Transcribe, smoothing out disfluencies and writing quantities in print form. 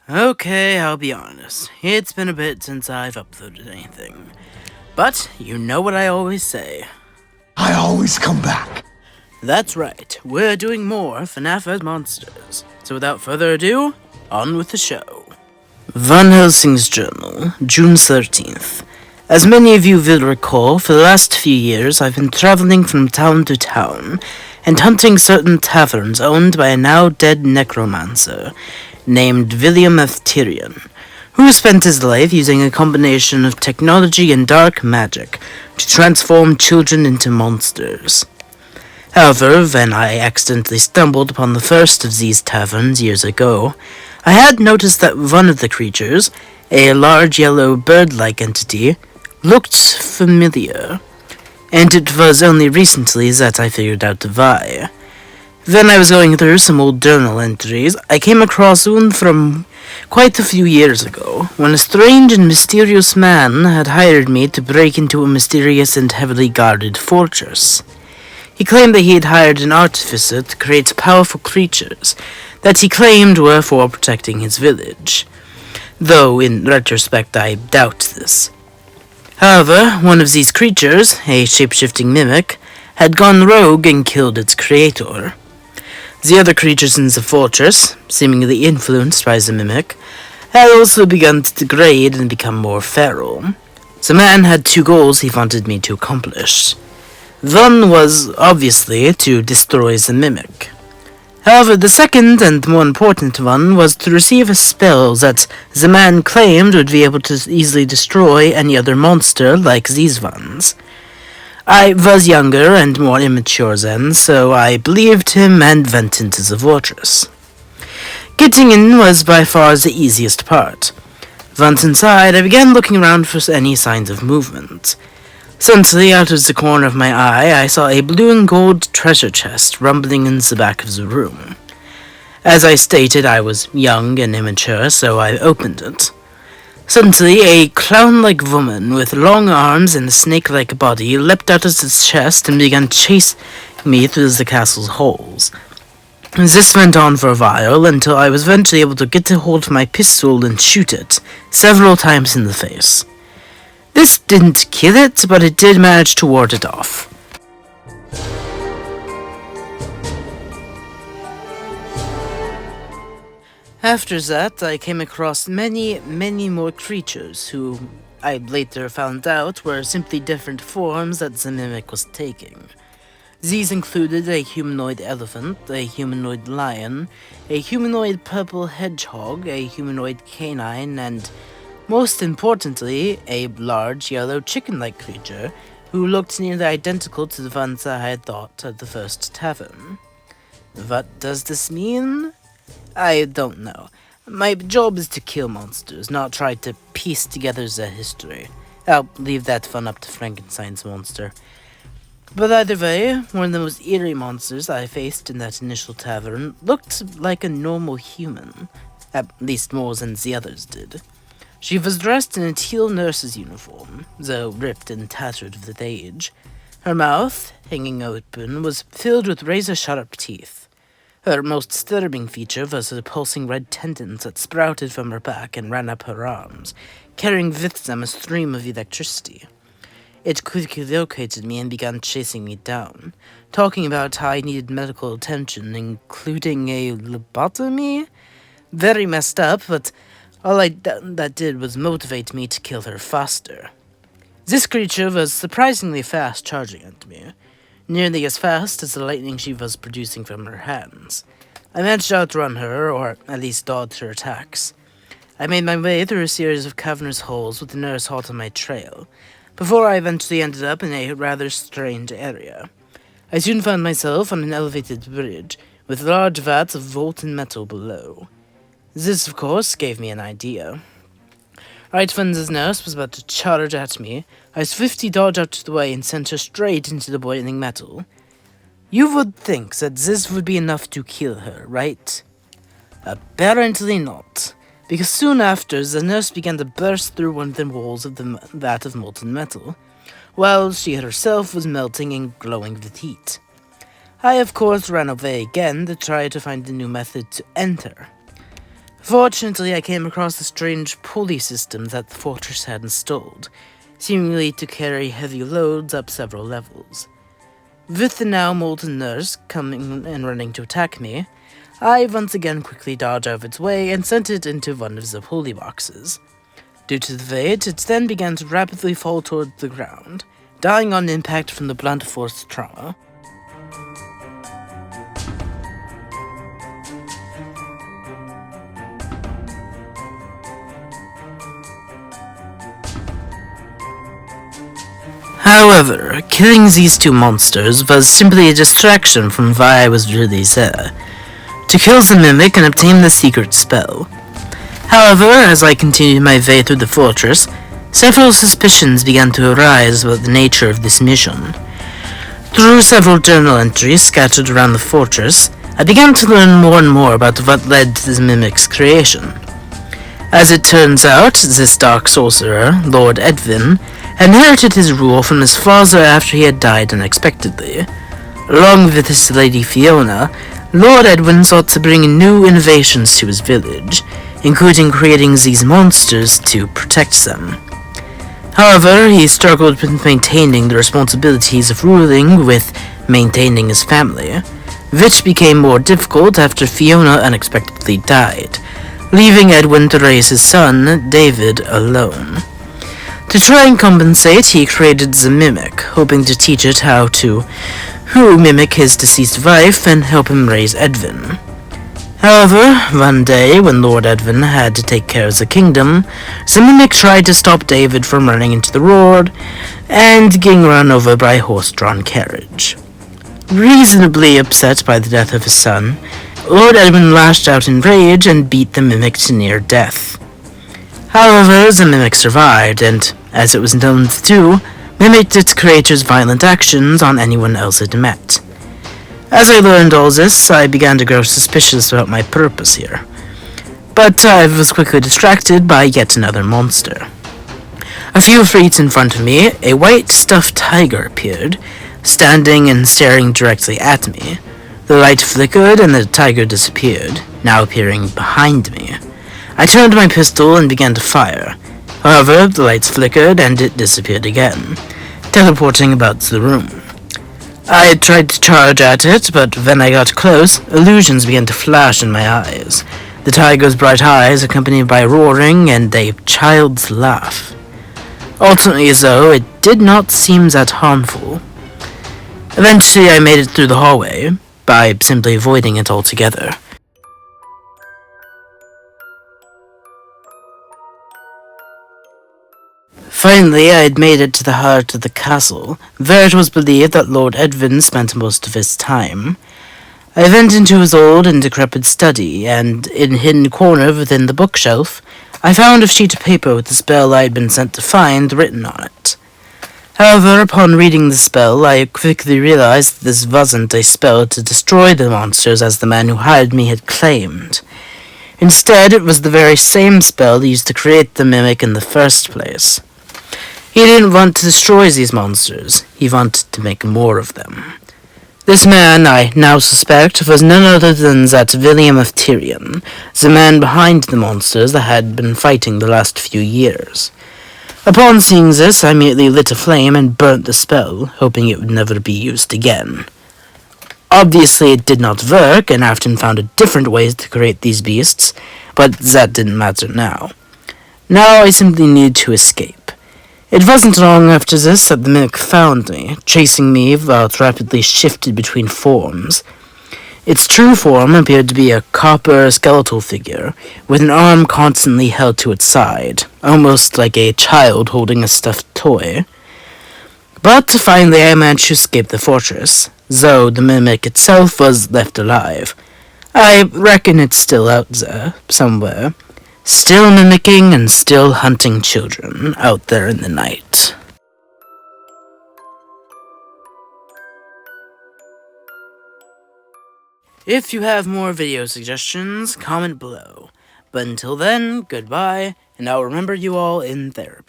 Okay, I'll be honest. It's been a bit since I've uploaded anything. But you know what I always say. I always come back. That's right, we're doing more FNAF as Monsters. So without further ado, on with the show. Van Helsing's Journal, June 13th. As many of you will recall, for the last few years I've been traveling from town to town and hunting certain taverns owned by a now dead necromancer named William F. Tyrion, who spent his life using a combination of technology and dark magic to transform children into monsters. However, when I accidentally stumbled upon the first of these taverns years ago, I had noticed that one of the creatures, a large yellow bird-like entity, looked familiar, and it was only recently that I figured out why. When I was going through some old journal entries, I came across one from quite a few years ago, when a strange and mysterious man had hired me to break into a mysterious and heavily guarded fortress. He claimed that he had hired an artificer to create powerful creatures that he claimed were for protecting his village, though in retrospect I doubt this. However, one of these creatures, a shape-shifting mimic, had gone rogue and killed its creator. The other creatures in the fortress, seemingly influenced by the mimic, had also begun to degrade and become more feral. The man had two goals he wanted me to accomplish. One was, obviously, to destroy the mimic. However, the second and more important one was to receive a spell that the man claimed would be able to easily destroy any other monster like these ones. I was younger and more immature then, so I believed him and went into the fortress. Getting in was by far the easiest part. Once inside, I began looking around for any signs of movement. Suddenly, out of the corner of my eye, I saw a blue and gold treasure chest rumbling in the back of the room. As I stated, I was young and immature, so I opened it. Suddenly, a clown-like woman with long arms and a snake-like body leapt out of the chest and began chasing me through the castle's halls. This went on for a while until I was eventually able to get a hold of my pistol and shoot it several times in the face. This didn't kill it, but it did manage to ward it off. After that, I came across many more creatures who I later found out were simply different forms that the mimic was taking. These included a humanoid elephant, a humanoid lion, a humanoid purple hedgehog, a humanoid canine, and, most importantly, a large yellow chicken-like creature who looked nearly identical to the ones I had thought at the first tavern. What does this mean? I don't know. My job is to kill monsters, not try to piece together their history. I'll leave that fun up to Frankenstein's monster. But either way, one of the most eerie monsters I faced in that initial tavern looked like a normal human, at least more than the others did. She was dressed in a teal nurse's uniform, though ripped and tattered with age. Her mouth, hanging open, was filled with razor-sharp teeth. Her most disturbing feature was the pulsing red tendons that sprouted from her back and ran up her arms, carrying with them a stream of electricity. It quickly located me and began chasing me down, talking about how I needed medical attention, including a lobotomy? Very messed up, but all that did was motivate me to kill her faster. This creature was surprisingly fast charging at me, nearly as fast as the lightning she was producing from her hands. I managed to outrun her, or at least dodge her attacks. I made my way through a series of cavernous holes with the nurse hot on my trail, before I eventually ended up in a rather strange area. I soon found myself on an elevated bridge, with large vats of molten metal below. This, of course, gave me an idea. Right when this nurse was about to charge at me, I swiftly dodged out of the way and sent her straight into the boiling metal. You would think that this would be enough to kill her, right? Apparently not, because soon after, the nurse began to burst through one of the walls of the vat of molten metal, while she herself was melting and glowing with heat. I, of course, ran away again to try to find a new method to enter. Fortunately, I came across a strange pulley system that the fortress had installed, seemingly to carry heavy loads up several levels. With the now molten nurse coming and running to attack me, I once again quickly dodged out of its way and sent it into one of the pulley boxes. Due to the weight, it then began to rapidly fall toward the ground, dying on impact from the blunt force trauma. However, killing these two monsters was simply a distraction from why I was really there: to kill the mimic and obtain the secret spell. However, as I continued my way through the fortress, several suspicions began to arise about the nature of this mission. Through several journal entries scattered around the fortress, I began to learn more and more about what led to the mimic's creation. As it turns out, this dark sorcerer, Lord Edwin, inherited his rule from his father after he had died unexpectedly. Along with his lady Fiona, Lord Edwin sought to bring new innovations to his village, including creating these monsters to protect them. However, he struggled with maintaining the responsibilities of ruling with maintaining his family, which became more difficult after Fiona unexpectedly died, leaving Edwin to raise his son, David, alone. To try and compensate, he created the Mimic, hoping to teach it how to mimic his deceased wife and help him raise Edwin. However, one day, when Lord Edwin had to take care of the kingdom, the Mimic tried to stop David from running into the road and getting run over by a horse-drawn carriage. Reasonably upset by the death of his son, Lord Edwin lashed out in rage and beat the Mimic to near death. However, the Mimic survived, and, as it was known to do, mimicked its creator's violent actions on anyone else it met. As I learned all this, I began to grow suspicious about my purpose here. But I was quickly distracted by yet another monster. A few feet in front of me, a white stuffed tiger appeared, standing and staring directly at me. The light flickered and the tiger disappeared, now appearing behind me. I turned my pistol and began to fire. However, the lights flickered and it disappeared again, teleporting about the room. I tried to charge at it, but when I got close, illusions began to flash in my eyes. The tiger's bright eyes accompanied by roaring and a child's laugh. Ultimately, though, it did not seem that harmful. Eventually, I made it through the hallway, by simply avoiding it altogether. Finally, I had made it to the heart of the castle, where it was believed that Lord Edwin spent most of his time. I went into his old and decrepit study, and in a hidden corner within the bookshelf, I found a sheet of paper with the spell I had been sent to find written on it. However, upon reading the spell, I quickly realized that this wasn't a spell to destroy the monsters as the man who hired me had claimed. Instead, it was the very same spell used to create the mimic in the first place. He didn't want to destroy these monsters, he wanted to make more of them. This man, I now suspect, was none other than that William of Tyrion, the man behind the monsters that had been fighting the last few years. Upon seeing this, I immediately lit a flame and burnt the spell, hoping it would never be used again. Obviously, it did not work, and I often found different ways to create these beasts, but that didn't matter now. Now I simply needed to escape. It wasn't long after this that the mimic found me, chasing me while it rapidly shifted between forms. Its true form appeared to be a copper skeletal figure, with an arm constantly held to its side, almost like a child holding a stuffed toy. But finally I managed to escape the fortress, though the mimic itself was left alive. I reckon it's still out there, somewhere. Still mimicking and still hunting children out there in the night. If you have more video suggestions, comment below. But until then, goodbye, and I'll remember you all in therapy.